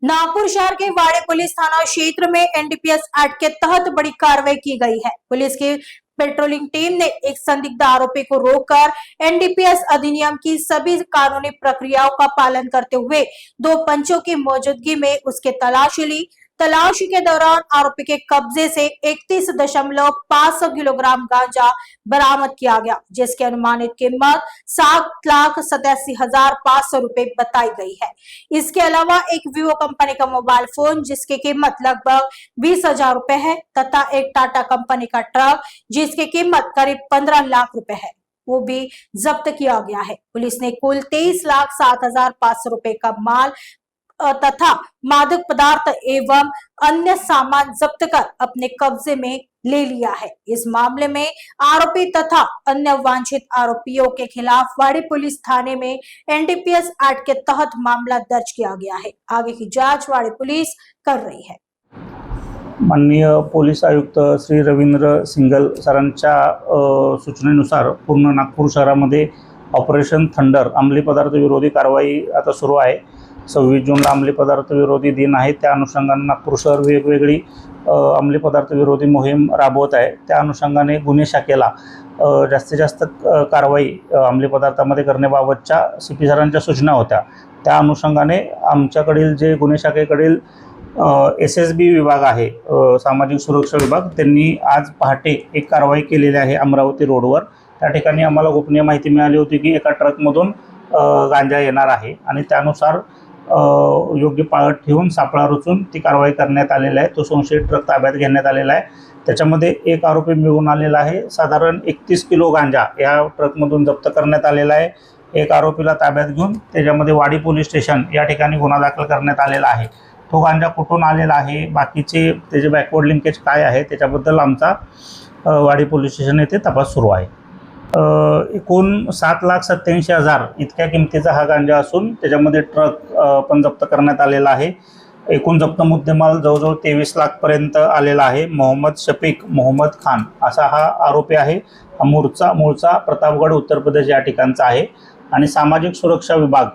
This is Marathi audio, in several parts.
नागपुर शहर के वाड़े पुलिस थाना क्षेत्र में एनडीपीएस एक्ट के तहत बड़ी कार्रवाई की गई है। पुलिस की पेट्रोलिंग टीम ने एक संदिग्ध आरोपी को रोककर एनडीपीएस अधिनियम की सभी कानूनी प्रक्रियाओं का पालन करते हुए 2 पंचों की मौजूदगी में उसके तलाशी ली। तलाशी के दौरान आरोपी के कब्जे से 31.5 किलोग्राम गांजा बरामद किया गया, जिसकी अनुमानित कीमत 7,87,500 रुपए बताई गई है। इसके अलावा एक वीवो कंपनी का मोबाइल फोन जिसकी कीमत लगभग 20,000 रुपए है तथा एक टाटा कंपनी का ट्रक जिसकी कीमत करीब 15 लाख रुपए है, वो भी जब्त किया गया है। पुलिस ने कुल 23,07,500 रुपए का माल तथा मादक पदार्थ एवं अन्य सामान जब्त कर अपने कब्जे में ले लिया है। इस मामले में आरोपी तथा अन्य वांछित आरोपियों के खिलाफ वाड़ी पुलिस थाने में एनडीपीएस एक्ट के तहत मामला दर्ज किया गया है। आगे की जांच वाड़ी पुलिस कर रही है। माननीय पोलीस आयुक्त श्री रवींद्र सिंगल सरांच्या सूचनेनुसार पूर्ण नागपूर शहरामध्ये ऑपरेशन थंडर अंमली पदार्थ विरोधी कारवाई आता सुरू आहे। 26 जूनला अंमली पदार्थ विरोधी दिन आहे। त्या अनुषंगाने नागपूर शहर वेगवेगळी अंमली पदार्थ विरोधी मोहीम राबवत आहे। त्या अनुषंगाने गुन्हे शाखेला जास्तीत जास्त कारवाई अंमली पदार्थामध्ये करण्याबाबतच्या सीपी सरांच्या सूचना होत्या। त्या अनुषंगाने आमच्याकडील जे गुन्हे शाखेकडील एसएसबी विभाग आहे, सामाजिक सुरक्षा विभाग, त्यांनी आज पहाटे एक कारवाई केलेली आहे अमरावती रोडवर। त्या ठिकाणी आम्हाला गोपनीय माहिती मिळाली होती की एका ट्रकमधून गांजा येणार आहे आणि त्यानुसार योग्य पाळत ठेवून सापळा रचून ती कारवाई करण्यात आलेली आहे। तो संशयित ट्रक ताब्यात घेण्यात आलेला आहे। त्याच्यामध्ये एक आरोपी मिळून आलेला आहे। साधारण 31 किलो गांजा या ट्रकमधून जप्त करण्यात आलेला आहे। एक आरोपीला ताब्यात घेऊन त्याच्यामध्ये वाडी पोलीस स्टेशन या ठिकाणी गुन्हा दाखल करण्यात आलेला आहे। तो गांजा कुठून आलेला आहे, बाकीचे त्याचे बॅकवर्ड लिंकेज काय आहे, त्याच्याबद्दल आमचा वाडी पोलीस स्टेशन येथे तपास सुरू आहे। एकूण 7,87,000 इतक्या किमतीचा हा गांजा असून त्याच्यामध्ये ट्रक पण जप्त करण्यात आलेला आहे। एकूण जप्त मुद्देमाल जवळजवळ 23 लाख पर्यंत आलेला आहे। मोहम्मद शफीक मोहम्मद खान असा हा आरोपी आहे। हा मूळचा प्रतापगड उत्तर प्रदेश या ठिकाणचा आहे आणि सामाजिक सुरक्षा विभाग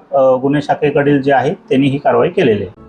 गुन्हे शाखेकडील जे आहे त्यांनी ही कारवाई केलेली आहे।